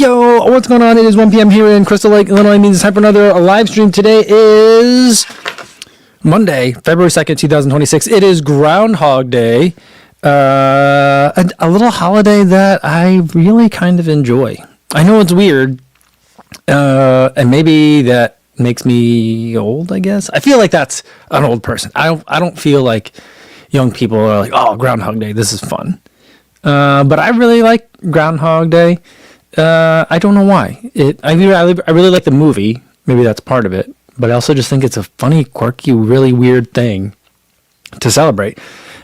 Yo, what's going on? It is 1 p.m. here in Crystal Lake, Illinois. It means it's time for another live stream. Today is Monday, February 2nd, 2026. It is Groundhog Day, a little holiday that I really kind of enjoy. I know it's weird, and maybe that makes me old, I guess. I feel like that's an old person. I don't feel like young people are like, oh, Groundhog Day, this is fun. But I really like Groundhog Day. I don't know why. I really like the movie. Maybe that's part of it. But I also just think it's a funny, quirky, really weird thing to celebrate.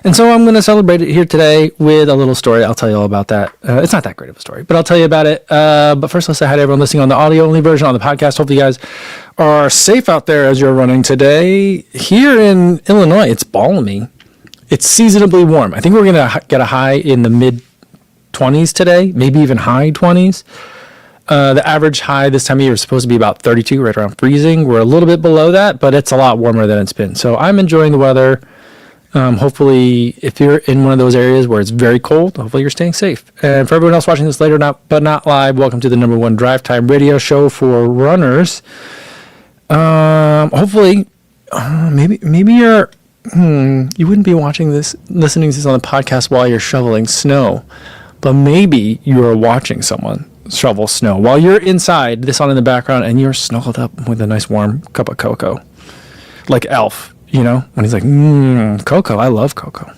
And so I'm going to celebrate it here today with a little story. I'll tell you all about that. It's not that great of a story, but I'll tell you about it. But first, let's say hi to everyone listening on the audio-only version on the podcast. Hopefully you guys are safe out there as you're running today. Here in Illinois, it's balmy. It's seasonably warm. I think we're going to get a high in the mid-20s today, maybe even high 20s. The average high this time of year is supposed to be about 32, right around freezing. We're a little bit below that, but it's a lot warmer than it's been. So I'm enjoying the weather. Hopefully, if you're in one of those areas where it's very cold, hopefully you're staying safe. And for everyone else watching this later, but not live, welcome to the #1 Drive Time radio show for runners. Hopefully, maybe you're... you wouldn't be watching this, listening to this on the podcast while you're shoveling snow, but maybe you are watching someone shovel snow while you're inside, this on in the background, and you're snuggled up with a nice warm cup of cocoa, like Elf, you know, when he's like, cocoa, I love cocoa.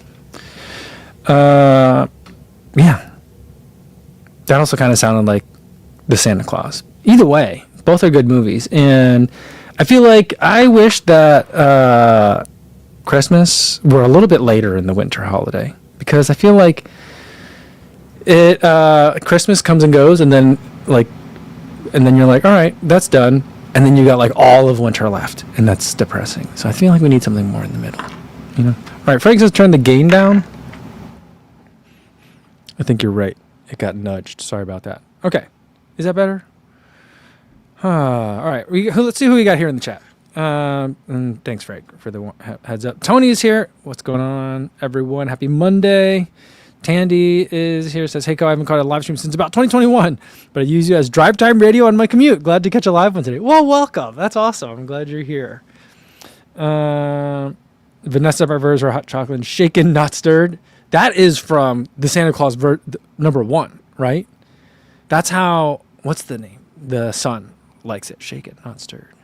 Yeah. That also kind of sounded like the Santa Claus. Either way, both are good movies, and I feel like I wish that Christmas were a little bit later in the winter holiday, because I feel like Christmas comes and goes, and then you're like, all right, that's done, and then you got like all of winter left, and that's depressing. So I feel like we need something more in the middle, you know. All right, Frank says turn the gain down. I think you're right. It got nudged. Sorry about that. Okay, is that better? All right, let's see who we got here in the chat. And thanks, Frank, for the heads up. Tony is here. What's going on, everyone? Happy Monday. Tandy is here. Says, hey, I haven't caught a live stream since about 2021, but I use you as drive time radio on my commute. Glad to catch a live one today. Well, welcome. That's awesome. I'm glad you're here. Vanessa prefers her hot chocolate shaken, not stirred. That is from the Santa Claus #1, right? That's how, what's the name? The son likes it. Shaken, not stirred.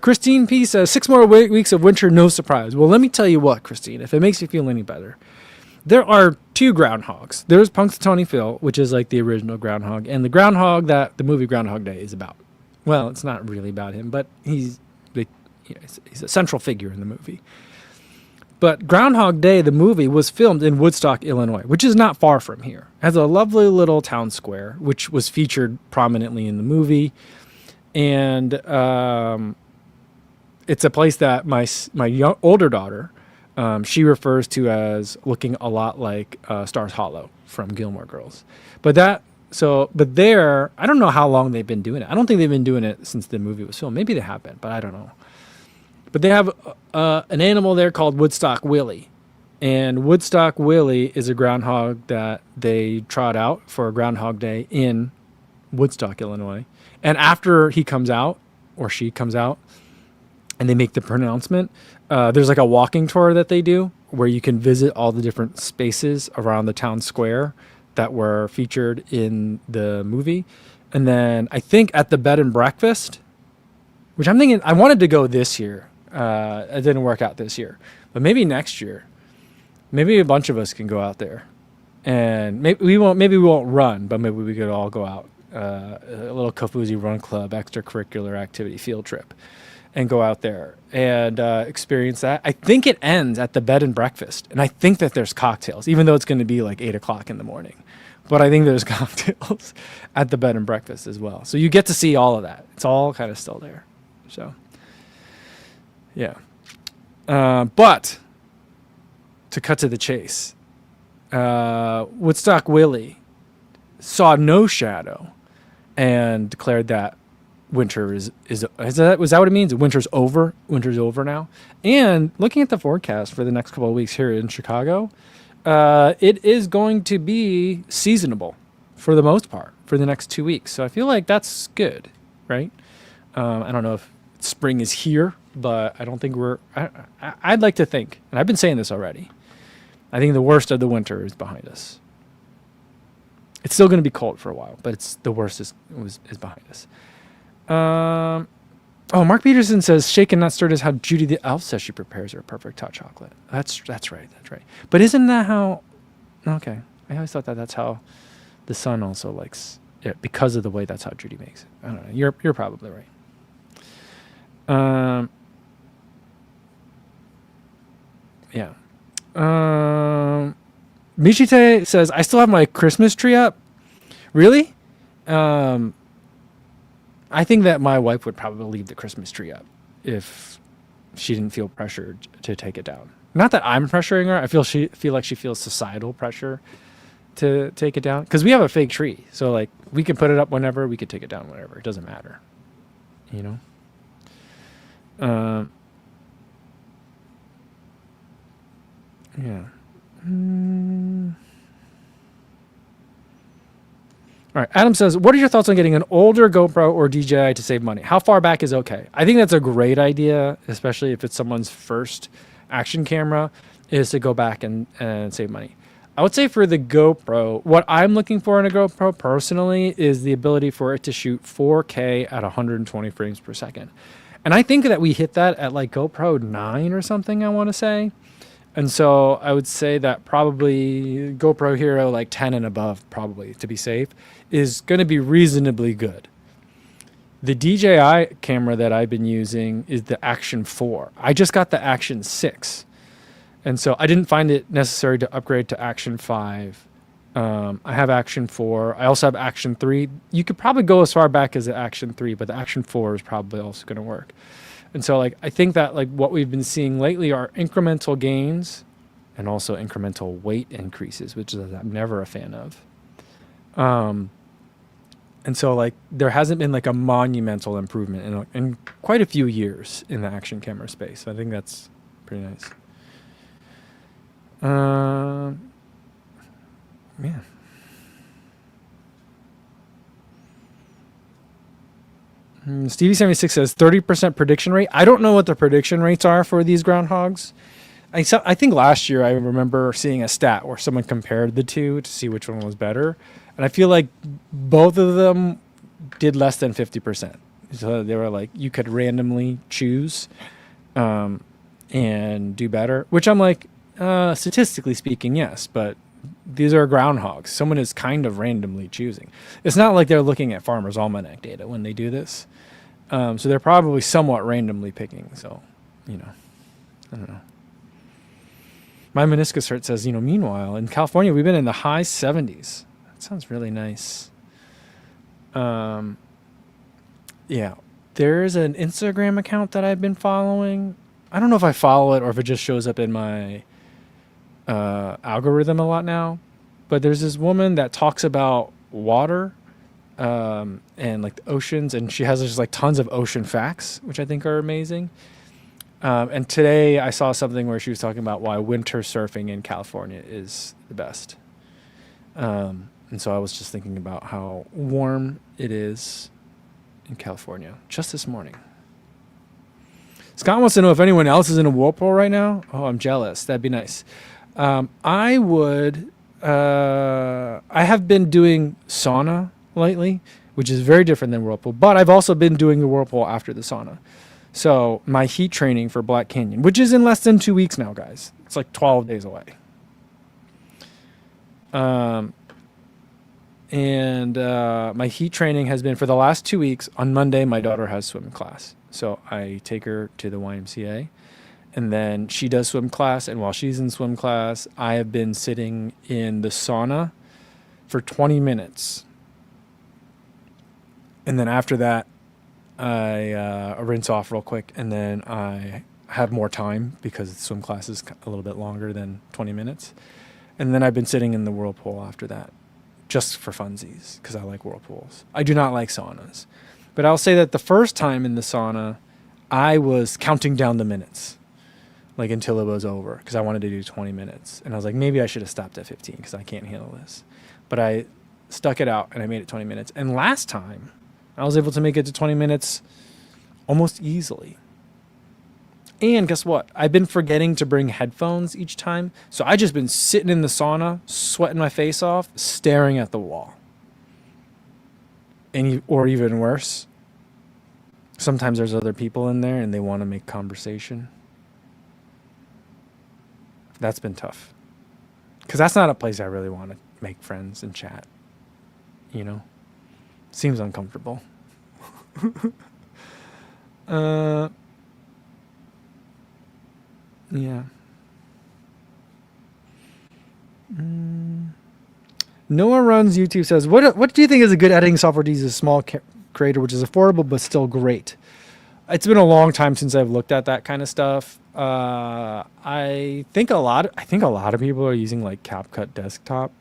Christine P says 6 more weeks of winter, no surprise. Well, let me tell you what, Christine, if it makes you feel any better, there are 2 groundhogs. There's Punxsutawney Phil, which is like the original groundhog, and the groundhog that the movie Groundhog Day is about. Well, it's not really about him, but he's a central figure in the movie. But Groundhog Day, the movie, was filmed in Woodstock, Illinois, which is not far from here. It has a lovely little town square, which was featured prominently in the movie. And it's a place that my older daughter, she refers to as looking a lot like Stars Hollow from Gilmore Girls. But there, I don't know how long they've been doing it. I don't think they've been doing it since the movie was filmed. Maybe they have been, but I don't know. But they have an animal there called Woodstock Willie. And Woodstock Willie is a groundhog that they trot out for Groundhog Day in Woodstock, Illinois. And after he comes out, or she comes out, and they make the pronouncement, there's like a walking tour that they do where you can visit all the different spaces around the town square that were featured in the movie. And then I think at the bed and breakfast, which I'm thinking I wanted to go this year. It didn't work out this year, but maybe next year, maybe a bunch of us can go out there, and maybe we won't run, but maybe we could all go out. A little Kofuzi Run Club extracurricular activity field trip, and go out there and experience that. I think it ends at the bed and breakfast, and I think that there's cocktails, even though it's going to be like 8 o'clock in the morning. But I think there's cocktails at the bed and breakfast as well. So you get to see all of that. It's all kind of still there. So, yeah. But to cut to the chase, Woodstock Willie saw no shadow and declared that winter is that what it means? Winter's over. Winter's over now. And looking at the forecast for the next couple of weeks here in Chicago, it is going to be seasonable. for the most part for the next 2 weeks. So I feel like that's good, right? I don't know if spring is here, but I don't think I'd like to think, and I've been saying this already, I think the worst of the winter is behind us. It's still going to be cold for a while, but the worst is behind us. Mark Peterson says, shake and not stirred is how Judy the Elf says she prepares her perfect hot chocolate. That's right. But isn't that how... Okay. I always thought that's how the sun also likes it, because of the way that's how Judy makes it. I don't know. You're probably right. Yeah. Michite says, I still have my Christmas tree up. Really? I think that my wife would probably leave the Christmas tree up if she didn't feel pressured to take it down. Not that I'm pressuring her. I feel like she feels societal pressure to take it down, because we have a fake tree. So like we can put it up whenever, we could take it down whenever. It doesn't matter. Yeah. All right. Adam says, what are your thoughts on getting an older GoPro or DJI to save money? How far back is okay? I think that's a great idea, especially if it's someone's first action camera, is to go back and save money. I would say for the GoPro, what I'm looking for in a GoPro personally is the ability for it to shoot 4K at 120 frames per second. And I think that we hit that at like GoPro 9 or something, I want to say. And so I would say that probably GoPro Hero like 10 and above, probably to be safe, is going to be reasonably good. The DJI camera that I've been using is the Action 4. I just got the Action 6. And so I didn't find it necessary to upgrade to Action 5. I have Action 4. I also have Action 3. You could probably go as far back as the Action 3, but the Action 4 is probably also going to work. And so like I think that like what we've been seeing lately are incremental gains and also incremental weight increases, which is I'm never a fan of. And so like there hasn't been like a monumental improvement in quite a few years in the action camera space. So I think that's pretty nice. Yeah. Stevie76 says 30% prediction rate. I don't know what the prediction rates are for these groundhogs. I think last year I remember seeing a stat where someone compared the two to see which one was better. And I feel like both of them did less than 50%. So they were like, you could randomly choose and do better, which I'm like, statistically speaking, yes, but these are groundhogs. Someone is kind of randomly choosing. It's not like they're looking at Farmer's Almanac data when they do this. So they're probably somewhat randomly picking. So, I don't know. My meniscus hurt says, meanwhile, in California, we've been in the high 70s. That sounds really nice. Yeah. There's an Instagram account that I've been following. I don't know if I follow it or if it just shows up in my algorithm a lot now. But there's this woman that talks about water and like the oceans. And she has just like tons of ocean facts, which I think are amazing. And today I saw something where she was talking about why winter surfing in California is the best. And so I was just thinking about how warm it is in California just this morning. Scott wants to know if anyone else is in a whirlpool right now. Oh, I'm jealous. That'd be nice. I have been doing sauna lately, which is very different than whirlpool, but I've also been doing the whirlpool after the sauna. So my heat training for Black Canyon, which is in less than 2 weeks now, guys. It's like 12 days away. My heat training has been for the last 2 weeks. On Monday, my daughter has swim class. So I take her to the YMCA, and then she does swim class. And while she's in swim class, I have been sitting in the sauna for 20 minutes. And then after that, I rinse off real quick, and then I have more time because swim class is a little bit longer than 20 minutes. And then I've been sitting in the whirlpool after that, just for funsies, because I like whirlpools. I do not like saunas. But I'll say that the first time in the sauna, I was counting down the minutes, like until it was over, because I wanted to do 20 minutes. And I was like, maybe I should have stopped at 15 because I can't handle this. But I stuck it out, and I made it 20 minutes. And last time, I was able to make it to 20 minutes almost easily. And guess what? I've been forgetting to bring headphones each time. So I just been sitting in the sauna, sweating my face off, staring at the wall. Or even worse, sometimes there's other people in there and they want to make conversation. That's been tough. Because that's not a place I really want to make friends and chat. You know? Seems uncomfortable. Yeah. Noah Runs YouTube says, what do you think is a good editing software to use as a small creator, which is affordable but still great? It's been a long time since I've looked at that kind of stuff. I think a lot of people are using like CapCut Desktop.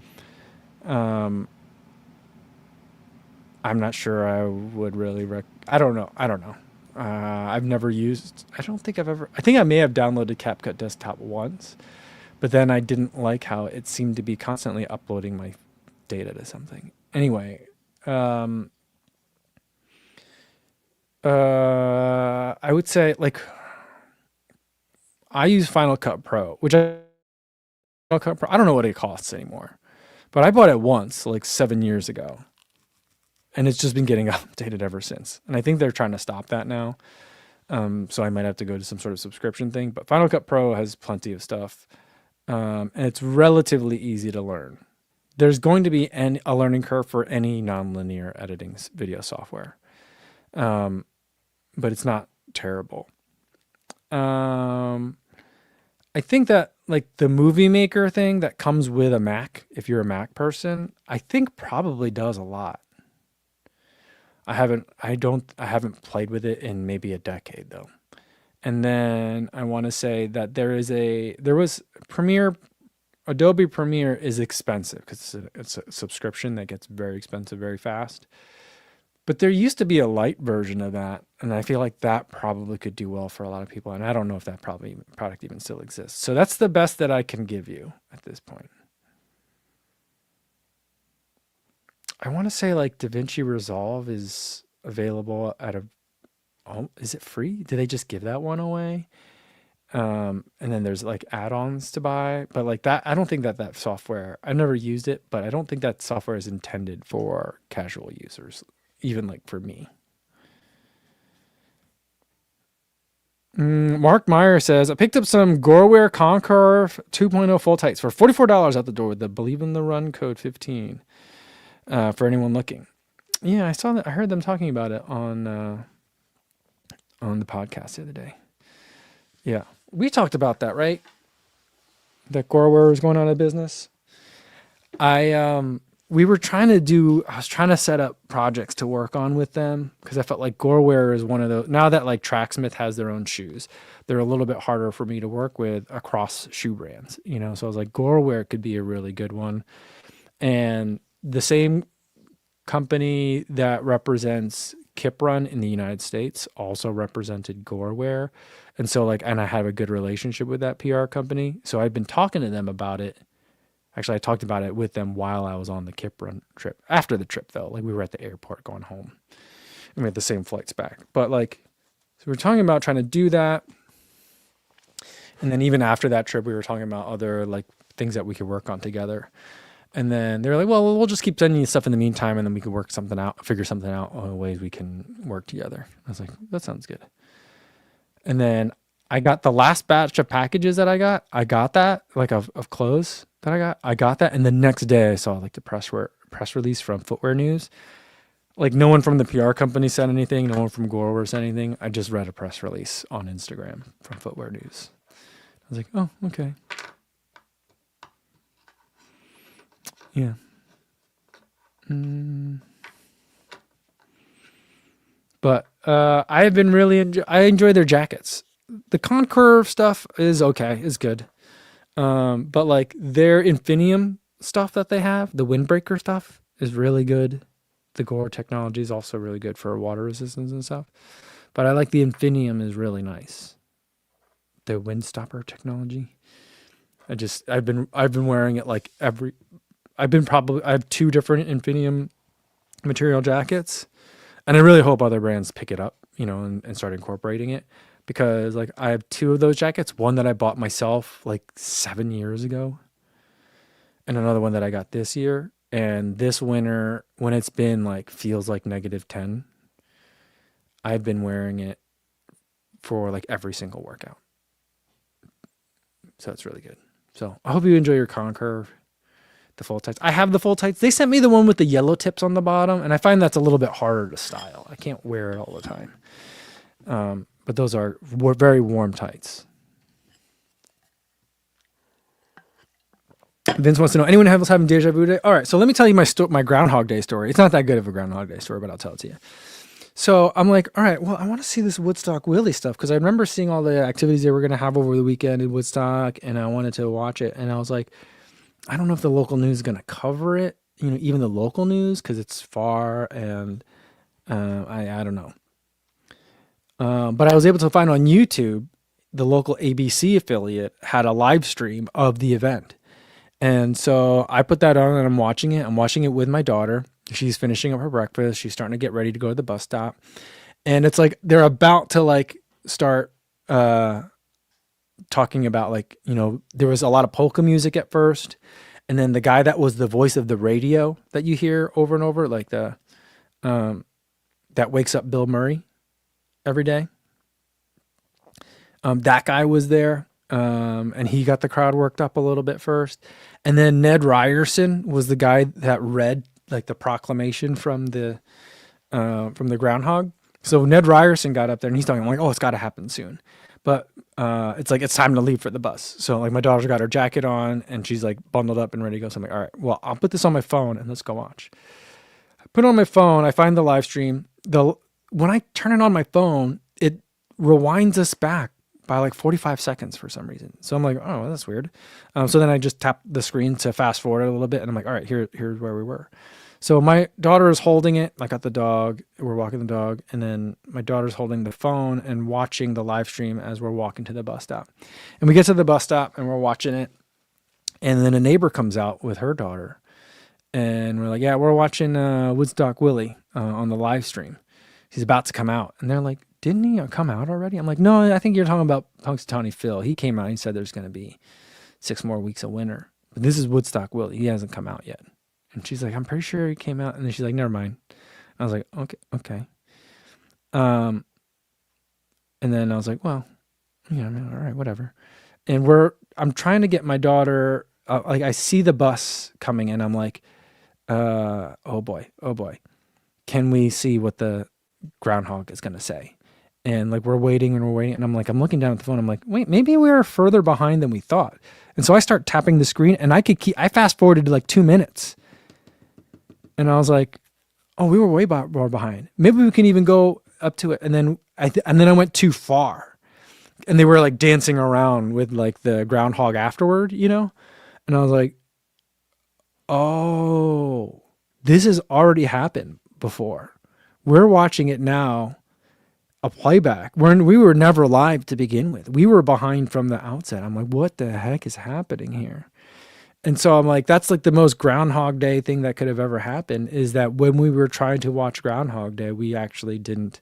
I'm not sure I would really I don't know. I've never used, I think I may have downloaded CapCut Desktop once, but then I didn't like how it seemed to be constantly uploading my data to something. Anyway, I would say like I use Final Cut Pro, I don't know what it costs anymore, but I bought it once like 7 years ago. And it's just been getting updated ever since. And I think they're trying to stop that now. So I might have to go to some sort of subscription thing. But Final Cut Pro has plenty of stuff. And it's relatively easy to learn. There's going to be a learning curve for any nonlinear editing video software. But it's not terrible. I think that like the Movie Maker thing that comes with a Mac, if you're a Mac person, I think probably does a lot. I haven't played with it in maybe a decade though. And then I want to say that there was Adobe Premiere is expensive because it's a subscription that gets very expensive very fast. But there used to be a light version of that, and I feel like that probably could do well for a lot of people. And I don't know if that product even still exists. So that's the best that I can give you at this point. I want to say like DaVinci Resolve is available is it free? Did they just give that one away? And then there's like add-ons to buy, but like that, I don't think that software, I've never used it, but I don't think that software is intended for casual users, even like for me. Mark Meyer says, I picked up some Gorewear Conqueror 2.0 full tights for $44 out the door with the Believe in the Run code 15. For anyone looking. Yeah, I saw that. I heard them talking about it on the podcast the other day. Yeah, we talked about that, right? That Gorewear was going out of business. I was trying to set up projects to work on with them because I felt like Gorewear is one of those, now that like Tracksmith has their own shoes, they're a little bit harder for me to work with across shoe brands, you know? So I was like, Gorewear could be a really good one. And the same company that represents Kip Run in the United States also represented Gorewear. And so and I have a good relationship with that PR company. So I've been talking to them about it. Actually, I talked about it with them while I was on the Kip Run trip. After the trip though, like we were at the airport going home and we had the same flights back. But so we're talking about trying to do that. And then even after that trip, we were talking about other things that we could work on together. And then they were like, well, we'll just keep sending you stuff in the meantime, and then we can figure something out on ways we can work together. I was like, that sounds good. And then I got the last batch of packages that I got that, of clothes that I got that. And the next day I saw the press release from Footwear News. No one from the PR company said anything. No one from Gorewear said anything. I just read a press release on Instagram from Footwear News. I was like, oh, okay. Yeah. But I have been I enjoy their jackets. The Concurve stuff is okay, is good. But their Infinium stuff that they have, the windbreaker stuff is really good. The Gore technology is also really good for water resistance and stuff. But I like the Infinium is really nice. The windstopper technology. I've been wearing it I have two different Infinium material jackets, and I really hope other brands pick it up, and start incorporating it, because like I have two of those jackets, one that I bought myself like 7 years ago, and another one that I got this year. And this winter, when it's been like feels like -10, I've been wearing it for like every single workout. So it's really good. So I hope you enjoy your Concurve, the full tights. I have the full tights. They sent me the one with the yellow tips on the bottom, and I find that's a little bit harder to style. I can't wear it all the time. But those are very warm tights. Vince wants to know, anyone else having deja vu day? All right, so let me tell you my Groundhog Day story. It's not that good of a Groundhog Day story, but I'll tell it to you. So I'm like, all right, well, I want to see this Woodstock Willie stuff, because I remember seeing all the activities they were going to have over the weekend in Woodstock, and I wanted to watch it. And I was like, I don't know if the local news is going to cover it, even the local news, because it's far, and I don't know. But I was able to find on YouTube, the local ABC affiliate had a live stream of the event. And so I put that on and I'm watching it. I'm watching it with my daughter. She's finishing up her breakfast. She's starting to get ready to go to the bus stop. And it's like they're about to like start talking about like, there was a lot of polka music at first. And then the guy that was the voice of the radio that you hear over and over, like that wakes up Bill Murray every day. That guy was there. And he got the crowd worked up a little bit first. And then Ned Ryerson was the guy that read like the proclamation from the Groundhog. So Ned Ryerson got up there and he's talking, I'm like, oh, it's got to happen soon. But it's like, it's time to leave for the bus. So like my daughter's got her jacket on and she's like bundled up and ready to go. So I'm like, all right, well, I'll put this on my phone and let's go watch. I put it on my phone. I find the live stream. When I turn it on my phone, it rewinds us back by like 45 seconds for some reason. So I'm like, oh, that's weird. So then I just tap the screen to fast forward a little bit. And I'm like, all right, here's where we were. So my daughter is holding it. I got the dog. We're walking the dog. And then my daughter's holding the phone and watching the live stream as we're walking to the bus stop. And we get to the bus stop and we're watching it. And then a neighbor comes out with her daughter. And we're like, yeah, we're watching Woodstock Willie on the live stream. He's about to come out. And they're like, didn't he come out already? I'm like, no, I think you're talking about Punxsutawney Phil. He came out. He said there's going to be 6 more weeks of winter. But this is Woodstock Willie. He hasn't come out yet. And she's like, I'm pretty sure he came out. And then she's like, never mind. I was like, okay. And then I was like, well, all right, whatever. And I'm trying to get my daughter, like I see the bus coming and I'm like, oh boy. Can we see what the Groundhog is going to say? And like we're waiting and I'm looking down at the phone. I'm like, wait, maybe we are further behind than we thought. And so I start tapping the screen and I fast forwarded to like 2 minutes. And I was like, oh, we were way more behind. Maybe we can even go up to it. And then I went too far. And they were like dancing around with like the Groundhog afterward, And I was like, oh, this has already happened before. We're watching it now, a playback. We were never live to begin with. We were behind from the outset. I'm like, what the heck is happening here? And so I'm like, that's like the most Groundhog Day thing that could have ever happened, is that when we were trying to watch Groundhog Day, we actually didn't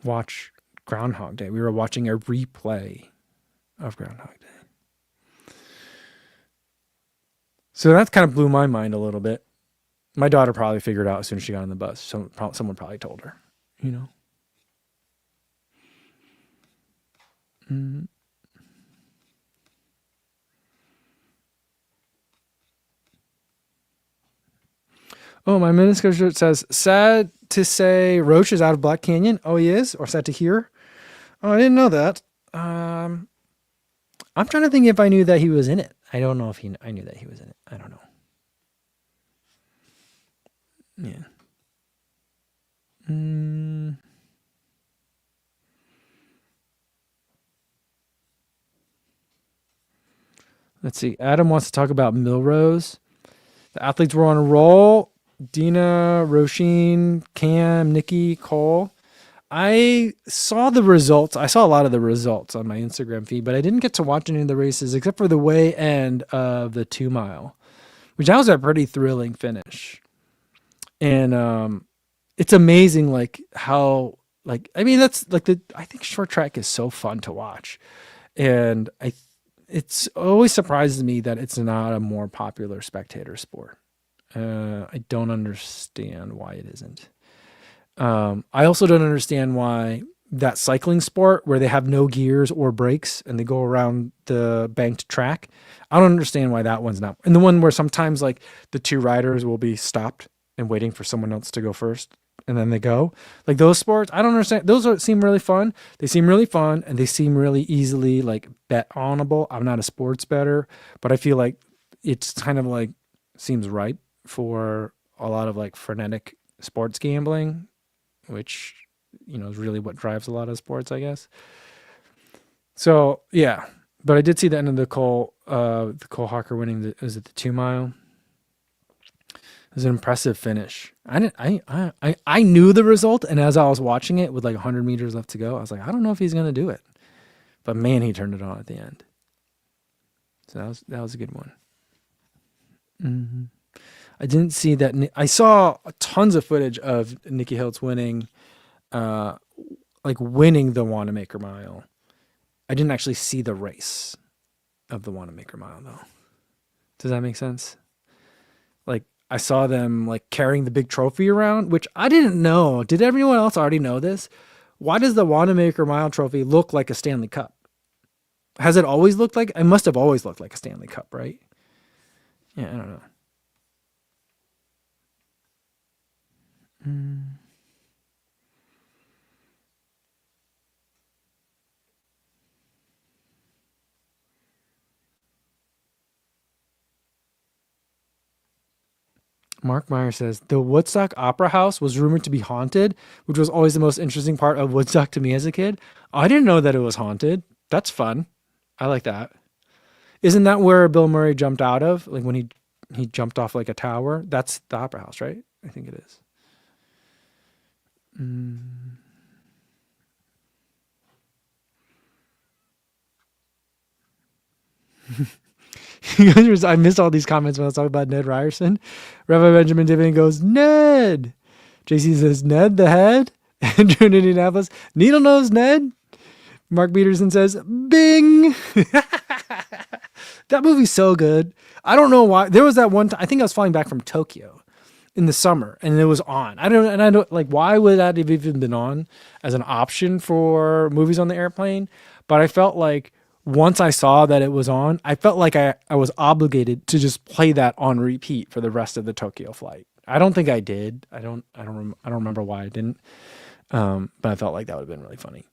watch Groundhog Day. We were watching a replay of Groundhog Day. So that kind of blew my mind a little bit. My daughter probably figured out as soon as she got on the bus. Someone probably told her, Mm-hmm. Oh, my Menisco shirt says, sad to say Roach is out of Black Canyon. Oh, he is? Or sad to hear? Oh, I didn't know that. I'm trying to think if I knew that he was in it. I don't know if I knew that he was in it. I don't know. Yeah. Let's see. Adam wants to talk about Milrose. The athletes were on a roll. Dina, Roisin, Cam, Nikki, Cole. I saw the results. I saw a lot of the results on my Instagram feed, but I didn't get to watch any of the races except for the weigh end of the 2 mile, which that was a pretty thrilling finish. And it's amazing, like how, like, I mean, that's like I think short track is so fun to watch, and it's always surprises me that it's not a more popular spectator sport. I don't understand why it isn't. I also don't understand why that cycling sport where they have no gears or brakes and they go around the banked track. I don't understand why that one's not. And the one where sometimes like the two riders will be stopped and waiting for someone else to go first and then they go. Like those sports, I don't understand. Seem really fun. They seem really fun and they seem really easily like bet onable. I'm not a sports bettor, but I feel like it's kind of like seems ripe for a lot of like frenetic sports gambling, which, you know, is really what drives a lot of sports, I guess. So yeah, but I did see the end of the Cole Hawker winning. Was it the 2 mile? It was an impressive finish. I knew the result, and as I was watching it with like 100 meters left to go, I was like, I don't know if he's gonna do it, but man, he turned it on at the end. So that was a good one. Mm-hmm. I didn't see that. I saw tons of footage of Nikki Hiltz winning, winning the Wanamaker Mile. I didn't actually see the race of the Wanamaker Mile though. Does that make sense? Like I saw them like carrying the big trophy around, which I didn't know. Did everyone else already know this? Why does the Wanamaker Mile trophy look like a Stanley Cup? Has it always looked like? It must have always looked like a Stanley Cup, right? Yeah, I don't know. Mark Meyer says, the Woodstock Opera House was rumored to be haunted, which was always the most interesting part of Woodstock to me as a kid. I didn't know that it was haunted. That's fun. I like that. Isn't that where Bill Murray jumped out of? Like when he jumped off like a tower? That's the Opera House, right? I think it is. I missed all these comments when I was talking about Ned Ryerson. Rabbi Benjamin Divian goes, Ned. JC says, Ned the head. Andrew in Indianapolis, Needle Nose Ned. Mark Peterson says, Bing. That movie's so good. I don't know why. There was that one time, I think I was flying back from Tokyo in the summer and it was on. I don't like, why would that have even been on as an option for movies on the airplane? But I felt like once I saw that it was on, I felt like I was obligated to just play that on repeat for the rest of the Tokyo flight. I don't think I did. I don't remember why I didn't. But I felt like that would have been really funny.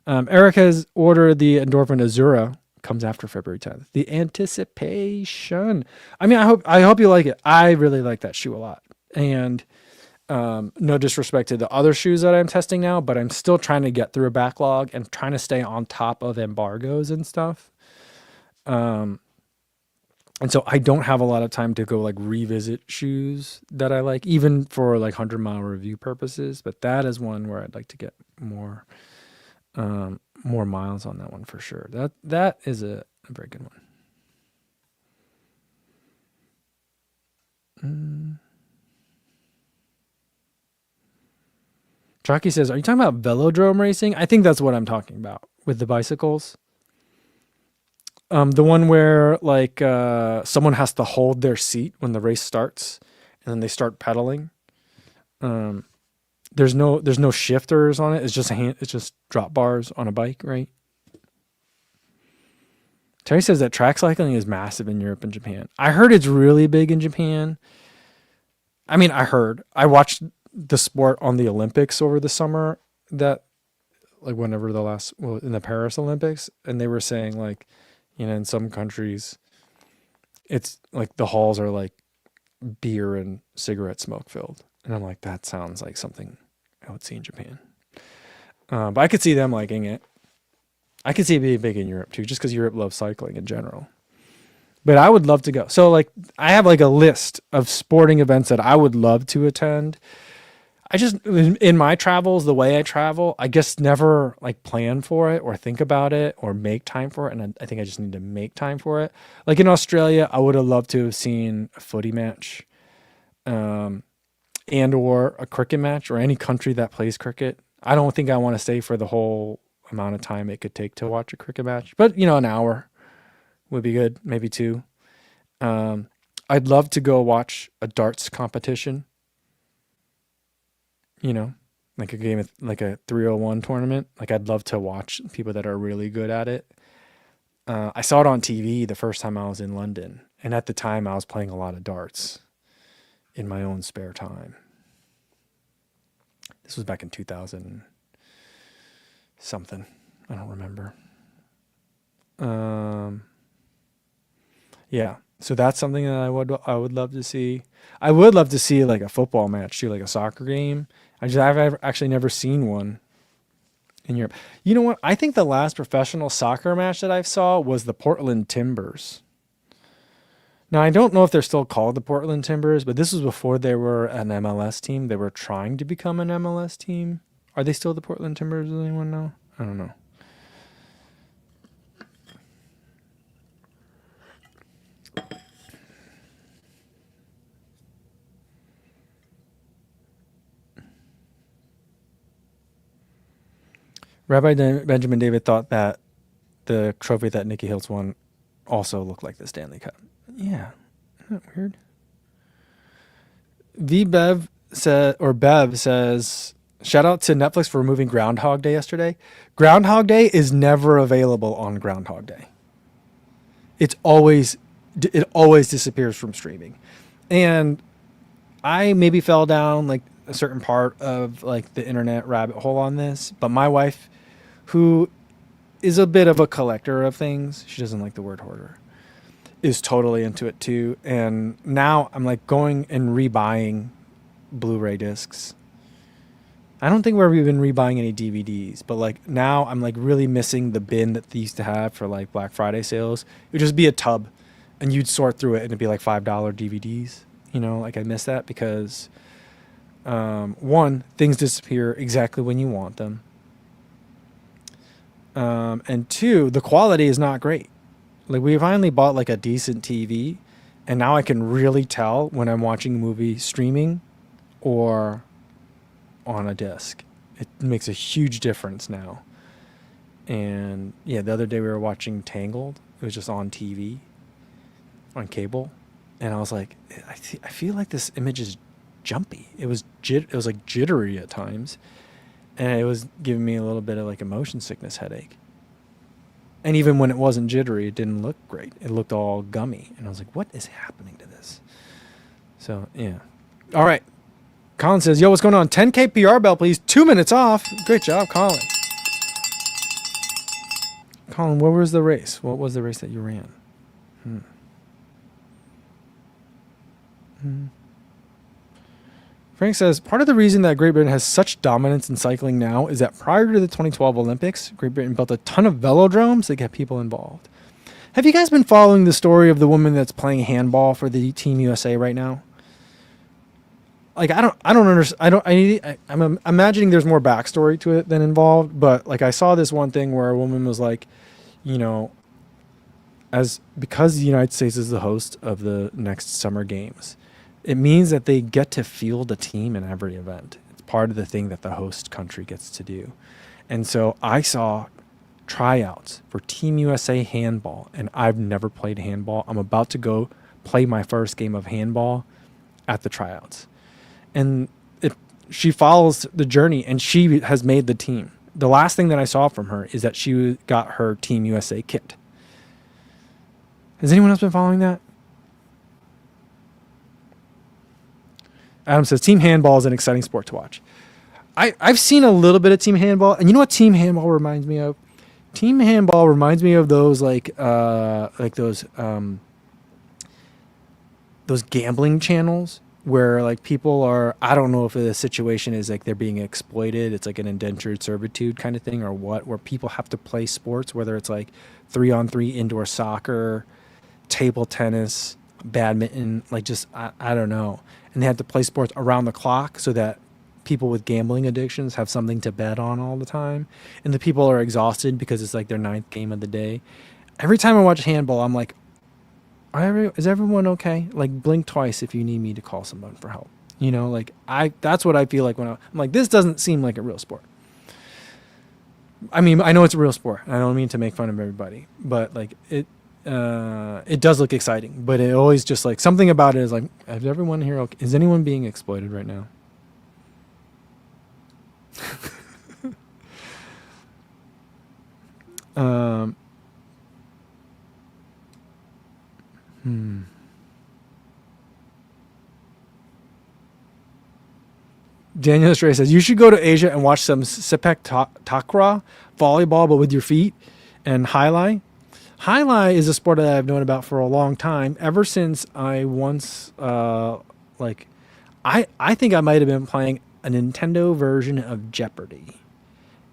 Eric has ordered the Endorphin Azura. Comes after February 10th. The anticipation. I mean, I hope you like it. I really like that shoe a lot. And no disrespect to the other shoes that I'm testing now, but I'm still trying to get through a backlog and trying to stay on top of embargoes and stuff. And so I don't have a lot of time to go like revisit shoes that I like, even for like 100-mile review purposes. But that is one where I'd like to get more miles on that one for sure. That is a very good one. Chalky says, are you talking about velodrome racing? I think that's what I'm talking about with the bicycles. The one where like someone has to hold their seat when the race starts and then they start pedaling. There's no shifters on it. It's just drop bars on a bike, right? Terry says that track cycling is massive in Europe and Japan. I heard it's really big in Japan. I mean, I watched the sport on the Olympics over the summer, that like whenever in the Paris Olympics, and they were saying like, you know, in some countries it's like the halls are like beer and cigarette smoke filled. And I'm like, that sounds like something I would see in Japan. But I could see them liking it. I could see it being big in Europe too, just because Europe loves cycling in general. But I would love to go. So like I have like a list of sporting events that I would love to attend. I just in my travels, the way I travel, I guess never like plan for it or think about it or make time for it. And I think I just need to make time for it. Like in Australia, I would have loved to have seen a footy match, um, and or a cricket match or any country that plays cricket. I don't think I want to stay for the whole amount of time it could take to watch a cricket match, but an hour would be good, maybe two. Um, I'd love to go watch a darts competition, you know, like a game of like a 301 tournament. Like I'd love to watch people that are really good at it. I saw it on TV the first time I was in London, and at the time I was playing a lot of darts in my own spare time. This was back in 2000 something. I don't remember. Um, yeah. So that's something that I would love to see. I would love to see like a football match too, like a soccer game. I've actually never seen one in Europe. You know what? I think the last professional soccer match that I saw was the Portland Timbers. Now I don't know if they're still called the Portland Timbers, but this was before they were an MLS team. They were trying to become an MLS team. Are they still the Portland Timbers? Does anyone know? I don't know. Benjamin David thought that the trophy that Nikki Hiltz won also looked like the Stanley Cup. Yeah, isn't that weird? Bev says, shout out to Netflix for removing Groundhog Day yesterday. Groundhog Day is never available on Groundhog Day. It always disappears from streaming. And I maybe fell down like a certain part of like the internet rabbit hole on this, but my wife, who is a bit of a collector of things, she doesn't like the word hoarder, is totally into it too. And now I'm like going and rebuying Blu-ray discs. I don't think we're even rebuying any DVDs, but like now I'm like really missing the bin that they used to have for like Black Friday sales. It would just be a tub and you'd sort through it and it'd be like $5 DVDs. Like I miss that because one, things disappear exactly when you want them. And two, the quality is not great. Like we finally bought like a decent TV, and now I can really tell when I'm watching a movie streaming or on a disc. It makes a huge difference now. And yeah, the other day we were watching Tangled. It was just on TV, on cable, and I was like, I feel like this image is jumpy. It was like jittery at times, and it was giving me a little bit of like a motion sickness headache. And even when it wasn't jittery, it didn't look great. It looked all gummy, and I was like, what is happening to this? So yeah. All right. Colin says, yo, what's going on? 10K PR bell, please. 2 minutes off. Great job, Colin. Colin, what was the race? What was the race that you ran? Frank says, part of the reason that Great Britain has such dominance in cycling now is that prior to the 2012 Olympics, Great Britain built a ton of velodromes to get people involved. Have you guys been following the story of the woman that's playing handball for the Team USA right now? Like, I don't understand. I'm imagining there's more backstory to it than involved, but like I saw this one thing where a woman was like, because the United States is the host of the next Summer Games, it means that they get to field a team in every event. It's part of the thing that the host country gets to do. And so I saw tryouts for Team USA handball, and I've never played handball. I'm about to go play my first game of handball at the tryouts. And she follows the journey, and she has made the team. The last thing that I saw from her is that she got her Team USA kit. Has anyone else been following that? Adam says, Team Handball is an exciting sport to watch. I've seen a little bit of Team Handball, and you know what Team Handball reminds me of? Team Handball reminds me of those those gambling channels where like people are, I don't know if the situation is like they're being exploited. It's like an indentured servitude kind of thing or what, where people have to play sports, whether it's like 3-on-3 indoor soccer, table tennis, badminton, like just, I don't know. And they have to play sports around the clock so that people with gambling addictions have something to bet on all the time, and the people are exhausted because it's like their ninth game of the day. Every time I watch handball, I'm like, is everyone okay? Like, blink twice if you need me to call someone for help. You know, like that's what I feel like when I'm like, this doesn't seem like a real sport. I mean, I know it's a real sport. I don't mean to make fun of everybody, but like it does look exciting. But it always just like something about it is like, is everyone here okay? Is anyone being exploited right now? Daniel Stray says, you should go to Asia and watch some sepak takraw, volleyball, but with your feet, and highlight. Highlight is a sport that I've known about for a long time, ever since I once, I think I might have been playing a Nintendo version of Jeopardy.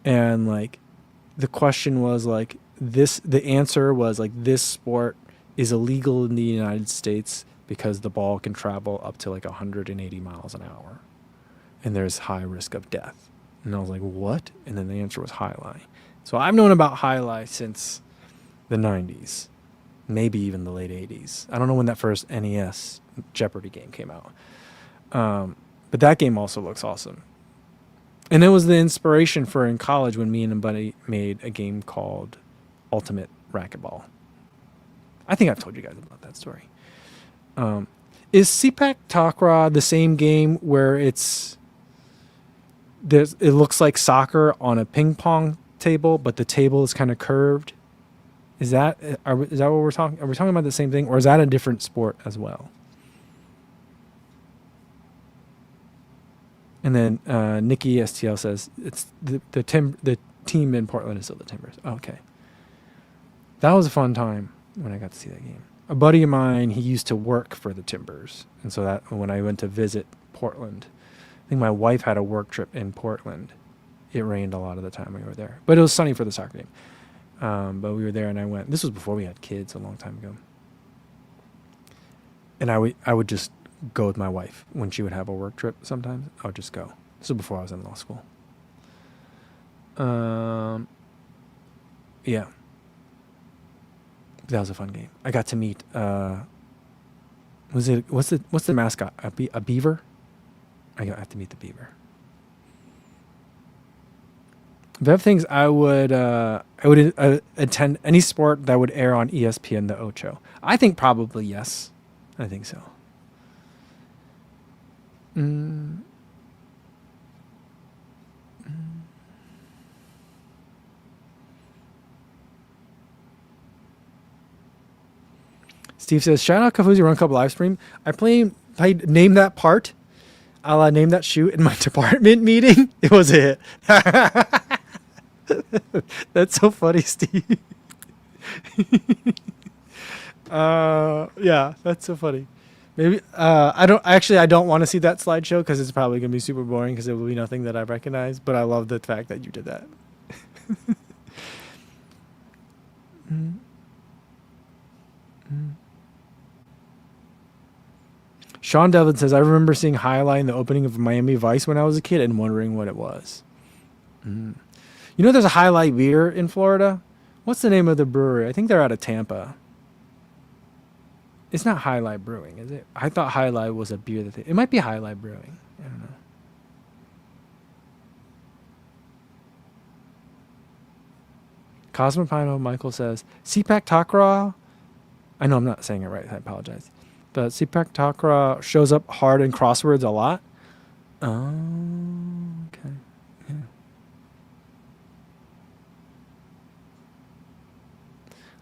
And, like, the question was, like, the answer was, like, this sport is illegal in the United States because the ball can travel up to, like, 180 miles an hour. And there's high risk of death. And I was like, what? And then the answer was highlight. So I've known about highlight since the 90s, maybe even the late 80s. I don't know when that first NES Jeopardy game came out. But that game also looks awesome. And it was the inspiration for in college when me and a buddy made a game called Ultimate Racquetball. I think I've told you guys about that story. Is sepak takraw the same game where it looks like soccer on a ping pong table, but the table is kind of curved? Is that what we're talking? Are we talking about the same thing, or is that a different sport as well? And then Nikki STL says it's the team in Portland is still the Timbers. Okay, that was a fun time when I got to see that game. A buddy of mine, he used to work for the Timbers, and so that when I went to visit Portland, I think my wife had a work trip in Portland. It rained a lot of the time we were there, but it was sunny for the soccer game. But we were there, and I went. This was before we had kids, a long time ago. And I would just go with my wife when she would have a work trip. Sometimes I would just go. This was before I was in law school. Yeah. That was a fun game. I got to meet. What's the mascot? A beaver? I have to meet the beaver. If I have things, I would attend any sport that would air on ESPN the Ocho. I think probably yes. I think so. Steve says, shout out Kafuzi Run Club live stream. I played Name That Part. I'll name that shoe in my department meeting. It was a hit. That's so funny, Steve. Yeah, that's so funny. Maybe I don't want to see that slideshow because it's probably gonna be super boring because it will be nothing that I recognize. But I love the fact that you did that. Sean Devlin says, I remember seeing Highlight in the opening of Miami Vice when I was a kid and wondering what it was. You know, there's a Highlight beer in Florida. What's the name of the brewery? I think they're out of Tampa. It's not Highlight Brewing, is it? I thought Highlight was a beer that it might be Highlight Brewing. I don't know. Cosmopino Michael says, sepak takraw. I know I'm not saying it right. I apologize. But sepak takraw shows up hard in crosswords a lot. Oh, okay. Yeah.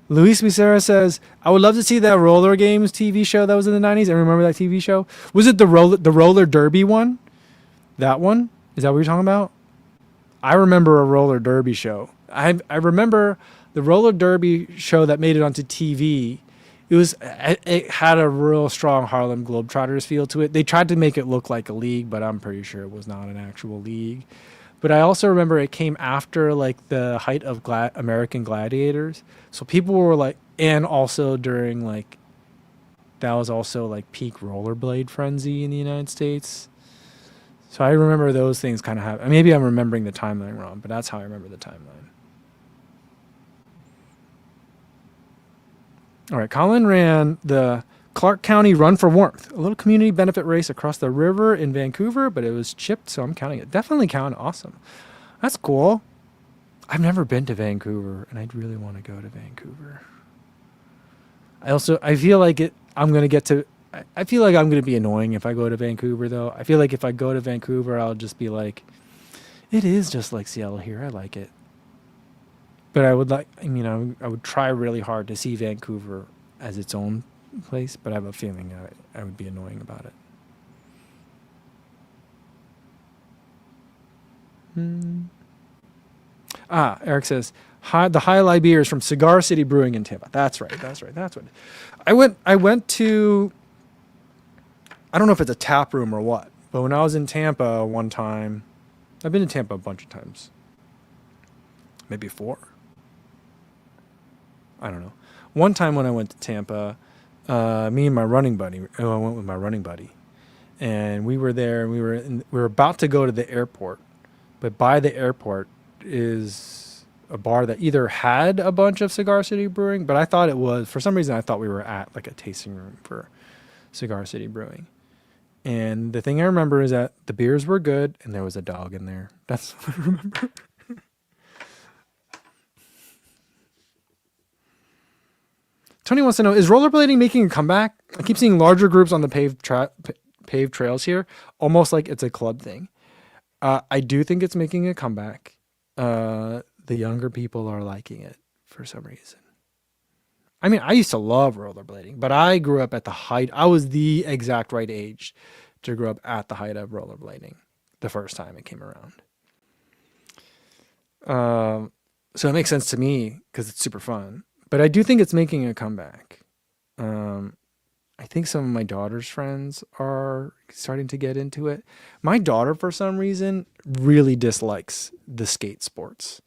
Luis Becerra says, I would love to see that roller games TV show that was in the 90s. I remember that TV show. Was it the roller derby one? That one? Is that what you're talking about? I remember a roller derby show. I remember the roller derby show that made it onto TV. It had a real strong Harlem Globetrotters feel to it. They tried to make it look like a league, but I'm pretty sure it was not an actual league. But I also remember it came after like the height of American Gladiators. So people were like, and also during like, that was also like peak rollerblade frenzy in the United States. So I remember those things kind of happen. Maybe I'm remembering the timeline wrong, but that's how I remember the timeline. All right, Colin ran the Clark County Run for Warmth, a little community benefit race across the river in Vancouver, but it was chipped, so I'm counting it. Definitely count. Awesome. That's cool. I've never been to Vancouver, and I'd really want to go to Vancouver. I feel like I feel like I'm going to be annoying if I go to Vancouver, though. I feel like if I go to Vancouver, I'll just be like, it is just like Seattle here. I like it. But I would try really hard to see Vancouver as its own place, but I have a feeling I would be annoying about it. Eric says, the High Lie beer is from Cigar City Brewing in Tampa. That's right. That's what. I went to, I don't know if it's a tap room or what, but when I was in Tampa one time, I've been to Tampa a bunch of times. Maybe 4. I don't know. One time when I went to Tampa, me and my running buddy, I went with my running buddy, and we were there, and we were about to go to the airport, but by the airport is a bar that either had a bunch of Cigar City Brewing, but I thought it was, for some reason, I thought we were at like a tasting room for Cigar City Brewing. And the thing I remember is that the beers were good, and there was a dog in there. That's what I remember. Tony wants to know, is rollerblading making a comeback? I keep seeing larger groups on the paved trails here, almost like it's a club thing. I do think it's making a comeback. The younger people are liking it for some reason. I mean, I used to love rollerblading, but I grew up at the height. I was the exact right age to grow up at the height of rollerblading the first time it came around. So it makes sense to me because it's super fun. But I do think it's making a comeback. I think some of my daughter's friends are starting to get into it. My daughter, for some reason, really dislikes the skate sports.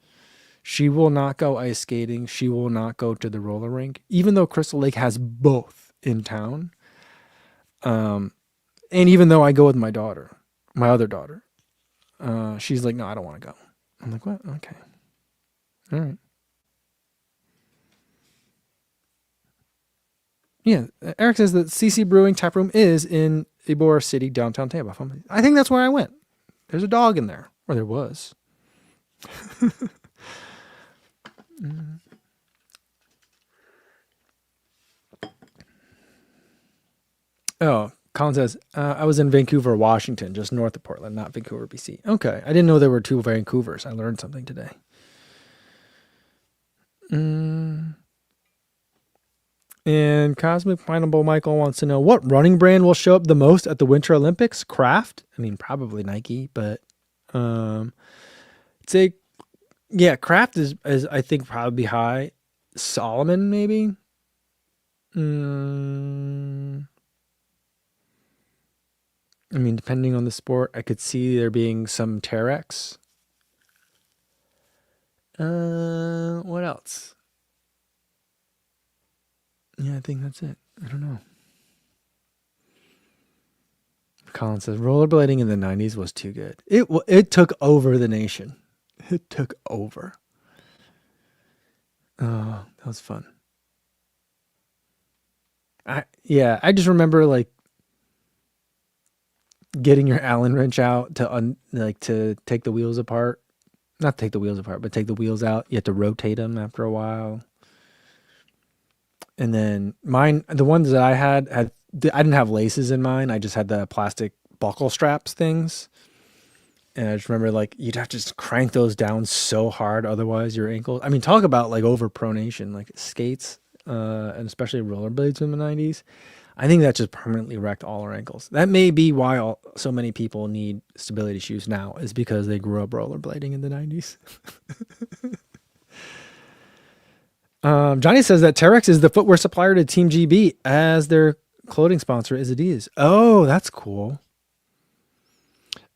She will not go ice skating. She will not go to the roller rink, even though Crystal Lake has both in town. And even though I go with my daughter, my other daughter, she's like, no, I don't want to go. I'm like, what? Okay. All right. Yeah, Eric says that CC Brewing Tap Room is in Ybor City, downtown Tampa. I think that's where I went. There's a dog in there, or there was. Oh, Colin says, I was in Vancouver, Washington, just north of Portland, not Vancouver, BC. Okay, I didn't know there were 2 Vancouvers. I learned something today. And Cosmic Pineapple Michael wants to know, what running brand will show up the most at the Winter Olympics? Kraft? I mean, probably Nike, but Kraft is I think probably high. Solomon, maybe? I mean, depending on the sport, I could see there being some Terex. What else? Yeah, I think that's it. I don't know. Colin says, rollerblading in the 90s was too good. It took over the nation. It took over. Oh, that was fun. I just remember like getting your Allen wrench out to take the wheels apart. Not take the wheels apart, but take the wheels out. You have to rotate them after a while. And then the ones that I had, I didn't have laces in mine. I just had the plastic buckle straps things. And I just remember like you'd have to just crank those down so hard. Otherwise your ankle, I mean, talk about like overpronation, like skates, and especially rollerblades in the 90s. I think that just permanently wrecked all our ankles. That may be why so many people need stability shoes now, is because they grew up rollerblading in the 90s. Johnny says that Terex is the footwear supplier to Team GB, as their clothing sponsor is Adidas. Oh, that's cool.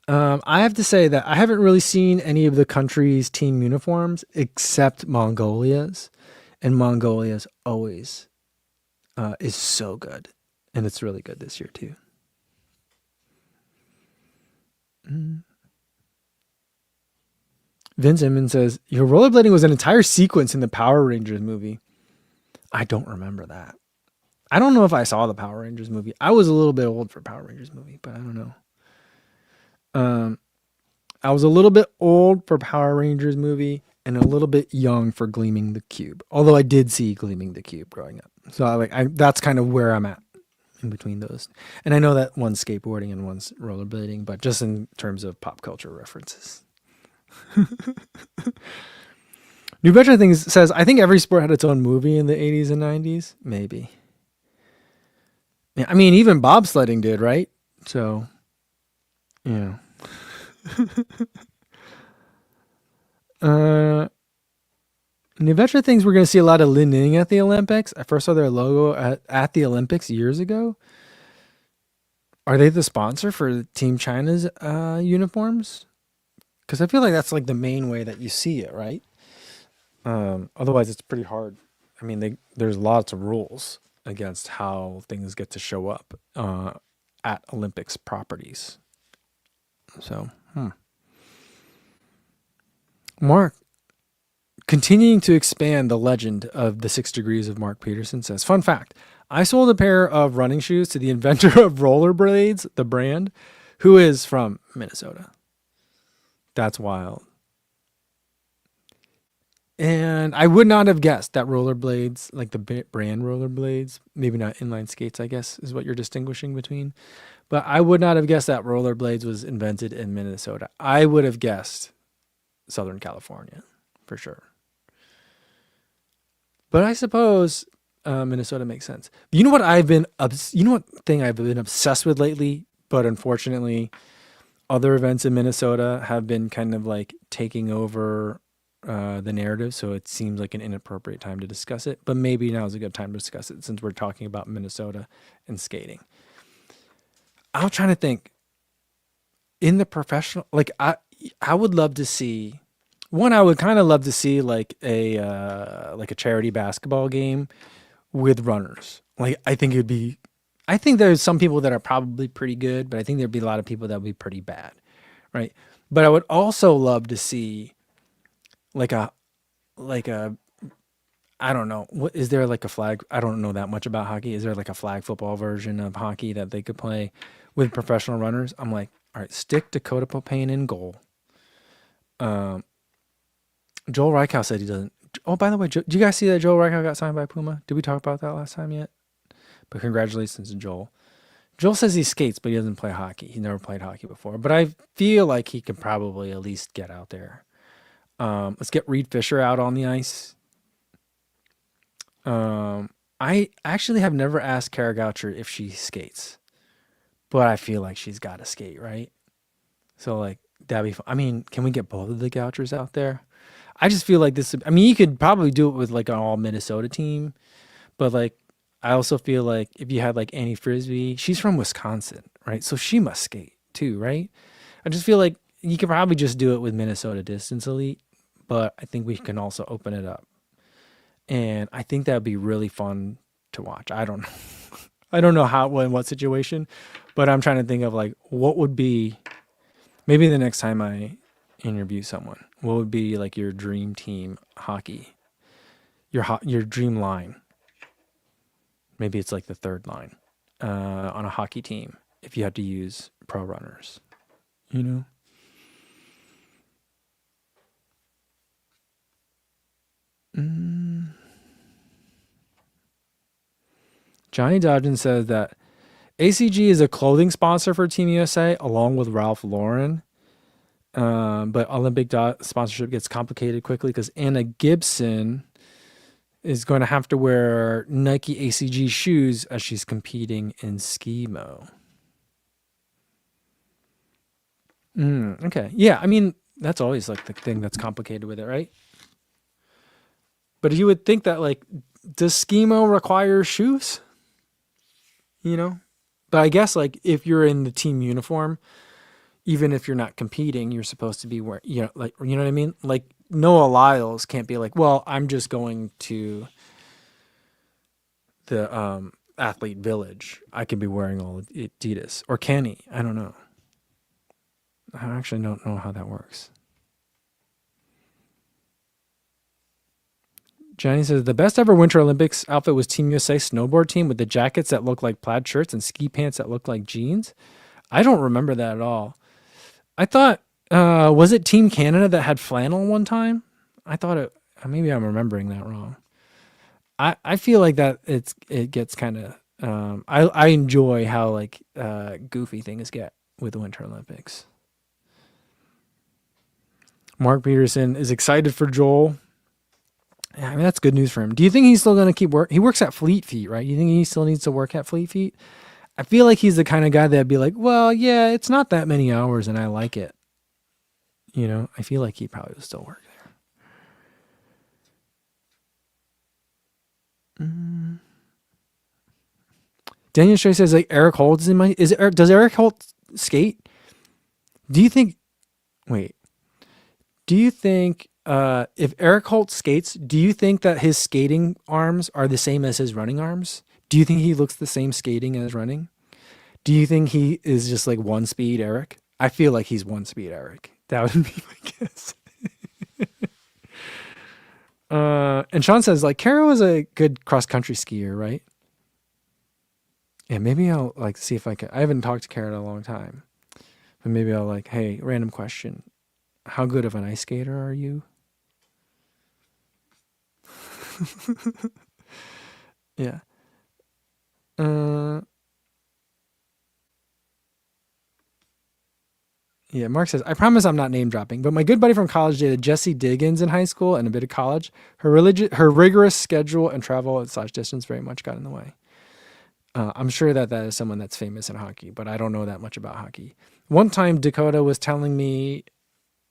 I have to say that I haven't really seen any of the country's team uniforms except Mongolia's, and Mongolia's always is so good, and it's really good this year too. Vince Inman says, your rollerblading was an entire sequence in the Power Rangers movie. I don't remember that. I don't know if I saw the Power Rangers movie. I was a little bit old for Power Rangers movie, but I don't know. I was a little bit old for Power Rangers movie and a little bit young for Gleaming the Cube. Although I did see Gleaming the Cube growing up. So that's kind of where I'm at in between those. And I know that one's skateboarding and one's rollerblading, but just in terms of pop culture references. New Veteran Things says, I think every sport had its own movie in the 80s and 90s. Maybe. Yeah, I mean, even bobsledding did, right? So, yeah. New Veteran Things, we're going to see a lot of Lin Ning at the Olympics. I first saw their logo at the Olympics years ago. Are they the sponsor for Team China's uniforms? Because I feel like that's like the main way that you see it, right? Otherwise, it's pretty hard. I mean, there's lots of rules against how things get to show up at Olympics properties. So, Mark, continuing to expand the legend of the 6 degrees of Mark Peterson says, fun fact, I sold a pair of running shoes to the inventor of rollerblades, the brand, who is from Minnesota. That's wild. And I would not have guessed that rollerblades, like the brand rollerblades, maybe not inline skates, I guess, is what you're distinguishing between. But I would not have guessed that rollerblades was invented in Minnesota. I would have guessed Southern California, for sure. But I suppose Minnesota makes sense. You know what thing I've been obsessed with lately, but unfortunately, other events in Minnesota have been kind of like taking over the narrative, so it seems like an inappropriate time to discuss it. But maybe now is a good time to discuss it since we're talking about Minnesota and skating. I was trying to think in the professional, like I would love to see. One, I would kind of love to see like a charity basketball game with runners. Like I think there's some people that are probably pretty good, but I think there'd be a lot of people that would be pretty bad, right? But I would also love to see like a I don't know, what is there like a flag? I don't know that much about hockey. Is there like a flag football version of hockey that they could play with professional runners? I'm like, all right, stick Dakota Popane in goal. Joel Reichow said he doesn't. Oh, by the way, do you guys see that Joel Reichow got signed by Puma? Did we talk about that last time yet? But congratulations to Joel. Joel says he skates, but he doesn't play hockey. He never played hockey before. But I feel like he could probably at least get out there. Let's get Reed Fisher out on the ice. I actually have never asked Kara Goucher if she skates, but I feel like she's got to skate, right? So like that'd be fun. I mean, can we get both of the Gouchers out there? I just feel like this. I mean, you could probably do it with like an all Minnesota team, but like I also feel like if you had like Annie Frisbee, she's from Wisconsin, right? So she must skate too, right? I just feel like you could probably just do it with Minnesota Distance Elite, but I think we can also open it up. And I think that would be really fun to watch. I don't know. I don't know how, in what situation, but I'm trying to think of like what would be, maybe the next time I interview someone, what would be like your dream team hockey, your dream line. Maybe it's like the third line on a hockey team if you had to use pro runners, you know? Johnny Dodgen says that ACG is a clothing sponsor for Team USA along with Ralph Lauren. But Olympic sponsorship gets complicated quickly because Anna Gibson is going to have to wear Nike ACG shoes as she's competing in Ski-Mo. Okay. Yeah, I mean, that's always like the thing that's complicated with it, right? But you would think that like, does Ski-Mo require shoes? You know? But I guess like if you're in the team uniform, even if you're not competing, you're supposed to be wearing, you know, like, you know what I mean? Like Noah Lyles can't be like, well, I'm just going to the Athlete Village. I could be wearing all Adidas. Or can he? I don't know. I actually don't know how that works. Johnny says the best ever Winter Olympics outfit was Team USA snowboard team with the jackets that look like plaid shirts and ski pants that look like jeans. I don't remember that at all. I thought was it Team Canada that had flannel one time? I thought it. Maybe I'm remembering that wrong. I feel like that it gets kind of. I enjoy how like goofy things get with the Winter Olympics. Mark Peterson is excited for Joel. Yeah, I mean, that's good news for him. Do you think he's still going to keep work? He works at Fleet Feet, right? You think he still needs to work at Fleet Feet? I feel like he's the kind of guy that'd be like, well, yeah, it's not that many hours and I like it. You know, I feel like he probably would still work there. Daniel Stray says like Eric Holt is in my. Does Eric Holt skate? Do you think? Wait. Do you think if Eric Holt skates, do you think that his skating arms are the same as his running arms? Do you think he looks the same skating as running? Do you think he is just like one speed Eric? I feel like he's one speed Eric. That would be my guess. And Sean says like Kara was a good cross country skier, right? Yeah, maybe I'll like see if I can. I haven't talked to Kara in a long time, but maybe I'll like, hey, random question. How good of an ice skater are you? Yeah. Yeah, Mark says, I promise I'm not name dropping, but my good buddy from college dated Jessie Diggins in high school and a bit of college. Her rigorous schedule and travel / distance very much got in the way. I'm sure that is someone that's famous in hockey, but I don't know that much about hockey. One time Dakota was telling me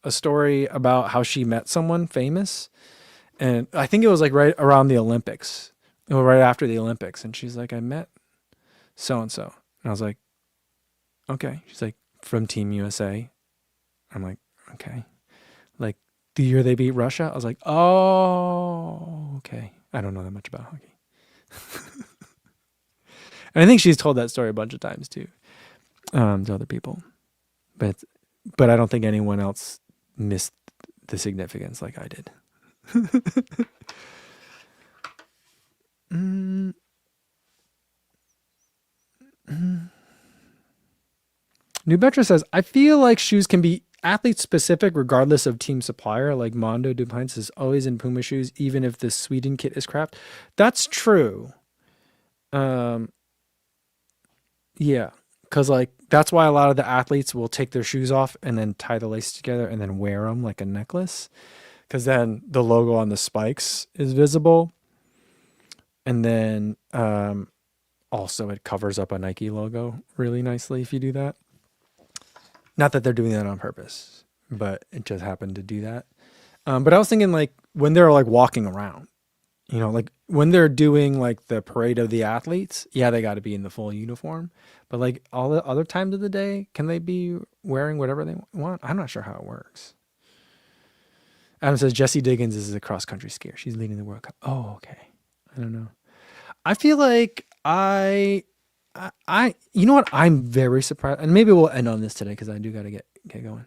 a story about how she met someone famous, and I think it was like right around the Olympics, or right after the Olympics, and she's like, I met so-and-so. And I was like, okay. She's like, from Team USA. I'm like, okay. Like the year they beat Russia, I was like, oh, okay. I don't know that much about hockey. And I think she's told that story a bunch of times too, to other people. But I don't think anyone else missed the significance like I did. New Betra says, I feel like shoes can be athlete specific regardless of team supplier. Like Mondo Duplantis is always in Puma shoes, even if the Sweden kit is crap. That's true. Yeah. Because like that's why a lot of the athletes will take their shoes off and then tie the laces together and then wear them like a necklace. Because then the logo on the spikes is visible. And then also it covers up a Nike logo really nicely if you do that. Not that they're doing that on purpose, but it just happened to do that. But I was thinking like when they're like walking around, you know, like when they're doing like the parade of the athletes, yeah, they got to be in the full uniform. But like all the other times of the day, can they be wearing whatever they want? I'm not sure how it works. Adam says Jessie Diggins is a cross country skier. She's leading the World Cup. Oh, okay. I don't know. I feel like you know what? I'm very surprised, and maybe we'll end on this today because I do got to get going.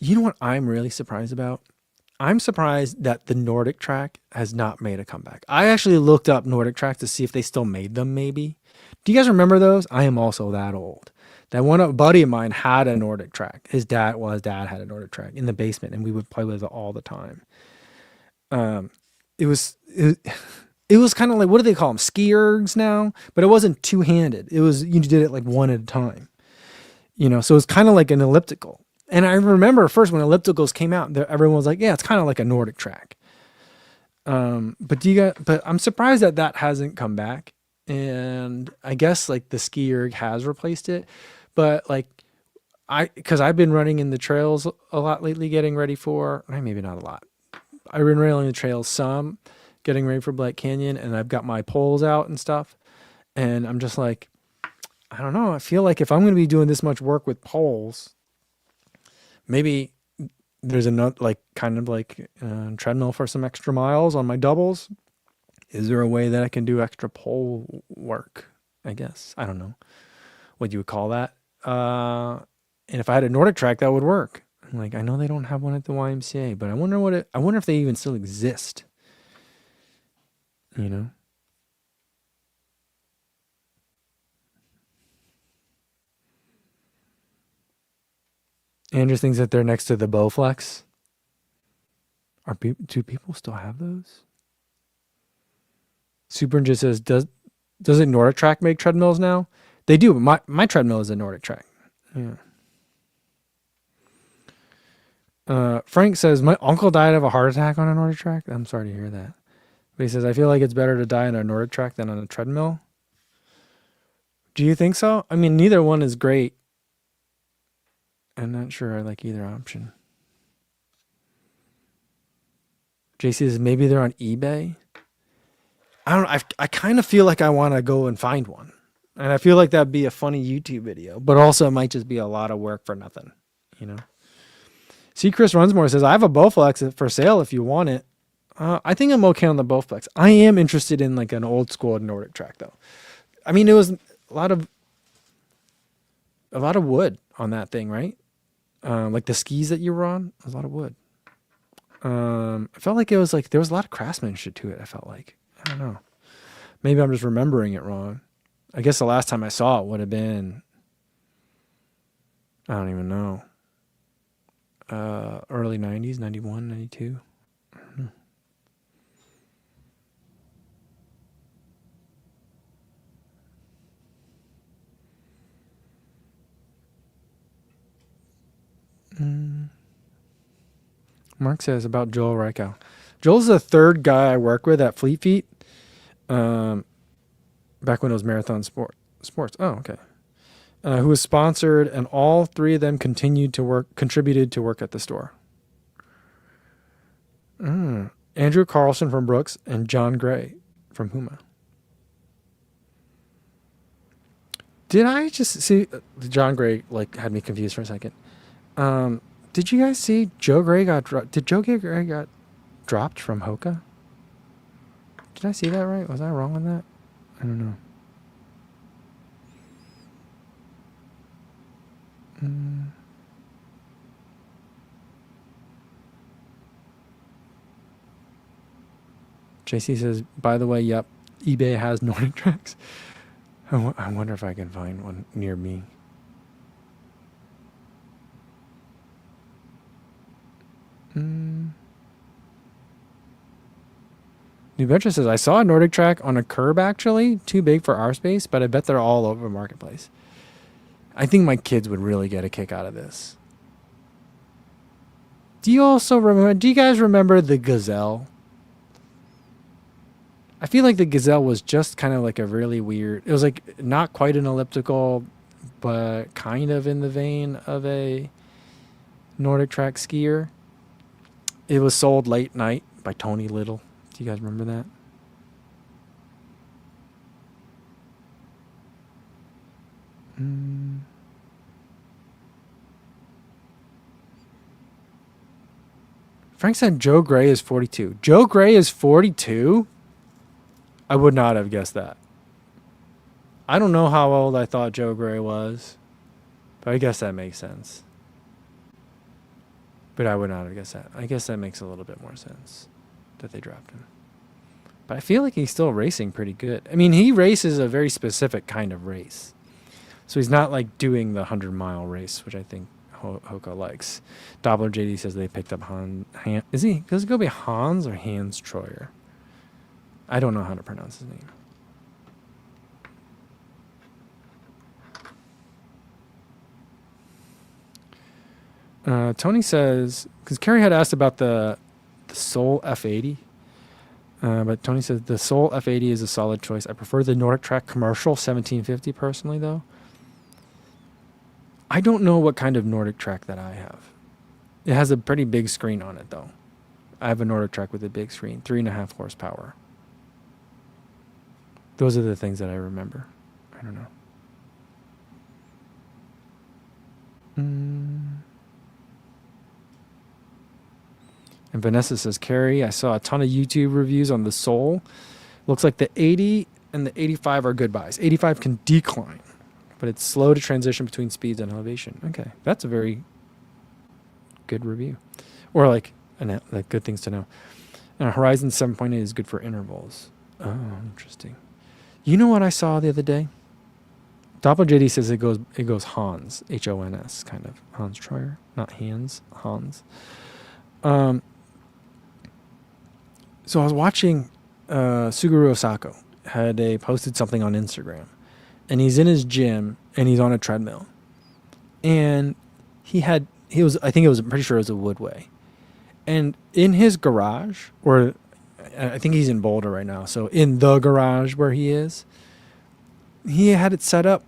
You know what I'm really surprised about? I'm surprised that the Nordic track has not made a comeback. I actually looked up Nordic Tracks to see if they still made them, maybe. Do you guys remember those? I am also that old. That one buddy of mine had a Nordic track. His dad had a Nordic track in the basement, and we would play with it all the time. It was kind of like, what do they call them? Ski ergs now, but it wasn't two-handed. It was, you did it like one at a time, you know? So it was kind of like an elliptical. And I remember first when ellipticals came out, everyone was like, yeah, it's kind of like a Nordic track. But I'm surprised that hasn't come back. And I guess like the ski erg has replaced it, but like cause I've been running in the trails a lot lately, getting ready for, maybe not a lot. I've been railing the trails some, getting ready for Black Canyon, and I've got my poles out and stuff. And I'm just like, I don't know. I feel like if I'm going to be doing this much work with poles, maybe there's a treadmill for some extra miles on my doubles. Is there a way that I can do extra pole work? I guess. I don't know. what you would call that. And if I had a Nordic track, that would work. Like, I know they don't have one at the YMCA, but I wonder if they even still exist. You know? Andrew thinks that they're next to the Bowflex. Do people still have those? Super Ninja says, doesn't Nordic Track make treadmills now? They do. My treadmill is a Nordic Track. Yeah. Frank says, my uncle died of a heart attack on a Nordic Track. I'm sorry to hear that. But he says, I feel like it's better to die on a Nordic Track than on a treadmill. Do you think so? I mean, neither one is great. I'm not sure I like either option. JC says, maybe they're on eBay. I don't know. I kind of feel like I want to go and find one. And I feel like that'd be a funny YouTube video. But also it might just be a lot of work for nothing. You know? See, Chris Runsmore says, I have a Bowflex for sale if you want it. I think I'm okay on the Bowflex. I am interested in like an old school Nordic Track though. I mean, it was a lot of wood on that thing, right? Like the skis that you were on, a lot of wood. I felt like it was like there was a lot of craftsmanship to it. I felt like, I don't know, maybe I'm just remembering it wrong. I guess the last time I saw it would have been, I don't even know, early 90s, 91, 92. I don't know. Mark says about Joel Reichow. Joel's the third guy I work with at Fleet Feet. Back when it was Marathon Sports. Oh, okay. Who was sponsored, and all three of them contributed to work at the store. Andrew Carlson from Brooks and John Gray from Huma. Did I just see John Gray had me confused for a second? Did you guys see Joe Gray did Joe Gray got dropped from Hoka? Did I see that right? Was I wrong on that? I don't know. JC says, by the way, yep, eBay has Nordic Tracks. I wonder if I can find one near me. New Venture says, I saw a Nordic Track on a curb actually, too big for our space, but I bet they're all over Marketplace. I think my kids would really get a kick out of this. Do you guys remember the Gazelle? I feel like the Gazelle was just kind of like a really weird, it was like not quite an elliptical, but kind of in the vein of a Nordic Track skier. It was sold late night by Tony Little. Do you guys remember that? Frank said Joe Gray is 42. Joe Gray is 42? I would not have guessed that. I don't know how old I thought Joe Gray was, but I guess that makes sense. But I would not have guessed that. I guess that makes a little bit more sense that they dropped him. But I feel like he's still racing pretty good. I mean, he races a very specific kind of race. So he's not like doing the 100-mile race, which I think Hoka likes. Doppler JD says they picked up does it go by Hans or Hans Troyer? I don't know how to pronounce his name. Tony says, because Carrie had asked about the Soul F80, but Tony says the Soul F80 is a solid choice. I prefer the Nordic Track Commercial 1750 personally, though. I don't know what kind of Nordic Track that I have. It has a pretty big screen on it, though. I have a Nordic Track with a big screen, 3.5 horsepower. Those are the things that I remember. I don't know. And Vanessa says, Carrie, I saw a ton of YouTube reviews on the Soul. Looks like the 80 and the 85 are good buys. 85 can decline. but it's slow to transition between speeds and elevation. Okay, that's a very good review, or like good things to know. Horizon 7.8 is good for intervals. Oh, interesting. You know what I saw the other day? Doppler JD says it goes Hans, Hons, kind of Hans Troyer, not Hans, Hans. So I was watching Suguru Osako posted something on Instagram, and he's in his gym and he's on a treadmill, and I'm pretty sure it was a Woodway, and in his garage, or I think he's in Boulder right now, so in the garage where he is, he had it set up.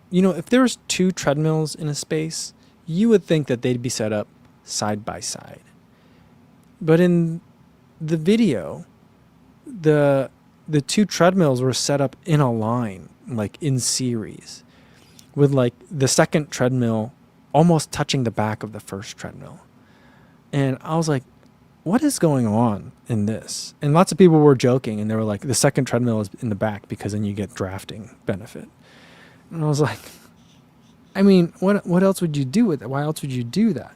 You know, if there was 2 treadmills in a space, you would think that they'd be set up side by side. But in the video, the 2 treadmills were set up in a line, like in series, with like the second treadmill almost touching the back of the first treadmill. And I was like, what is going on in this? And lots of people were joking, and they were like, the second treadmill is in the back because then you get drafting benefit. And I was like, I mean, what else would you do with it? Why else would you do that?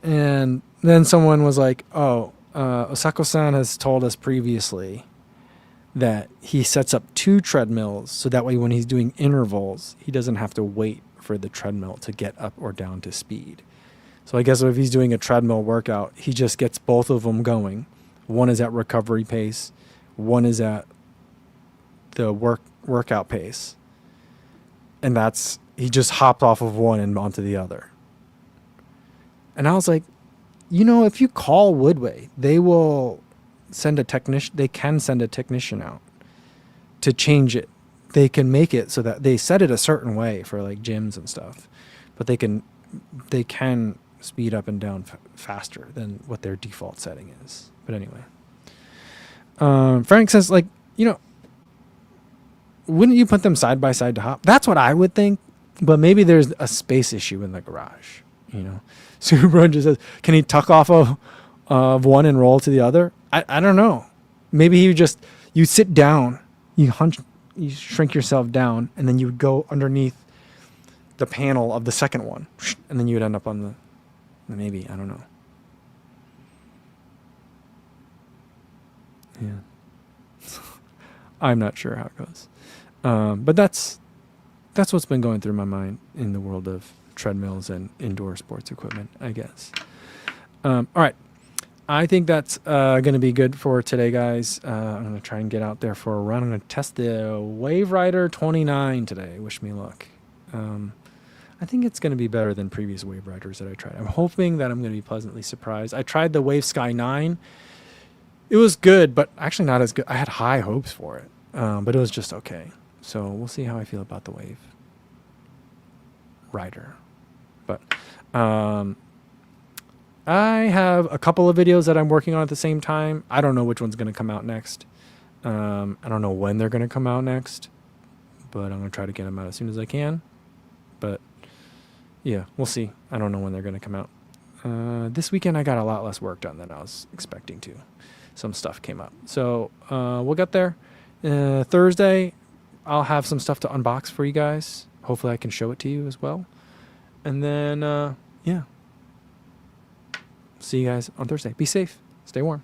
And then someone was like, Osako-san has told us previously that he sets up 2 treadmills so that way when he's doing intervals, he doesn't have to wait for the treadmill to get up or down to speed. So I guess if he's doing a treadmill workout, he just gets both of them going. One is at recovery pace. One is at the workout pace. And he just hopped off of one and onto the other. And I was like, you know, if you call Woodway, they will send a technician. They can send a technician out to change it. They can make it so that they set it a certain way for like gyms and stuff, but they can speed up and down faster than what their default setting is. But anyway, Frank says, like, you know, wouldn't you put them side by side to hop? That's what I would think, but maybe there's a space issue in the garage, you know. Super just says, can he tuck off of one and roll to the other? I don't know. Maybe you sit down, you shrink yourself down, and then you would go underneath the panel of the second one, and then you would end up on maybe, I don't know. Yeah. I'm not sure how it goes. But that's what's been going through my mind in the world of treadmills and indoor sports equipment, I guess. All right. I think that's going to be good for today, guys. I'm going to try and get out there for a run. I'm going to test the Wave Rider 29 today. Wish me luck. I think it's going to be better than previous Wave Riders that I tried. I'm hoping that I'm going to be pleasantly surprised. I tried the Wave Sky 9. It was good, but actually not as good. I had high hopes for it, but it was just okay. So we'll see how I feel about the Wave Rider. But I have a couple of videos that I'm working on at the same time. I don't know which one's going to come out next. I don't know when they're going to come out next, but I'm going to try to get them out as soon as I can. But yeah, we'll see. I don't know when they're going to come out. This weekend I got a lot less work done than I was expecting to. Some stuff came up. So we'll get there. Thursday, I'll have some stuff to unbox for you guys. Hopefully I can show it to you as well. And then, yeah. See you guys on Thursday. Be safe. Stay warm.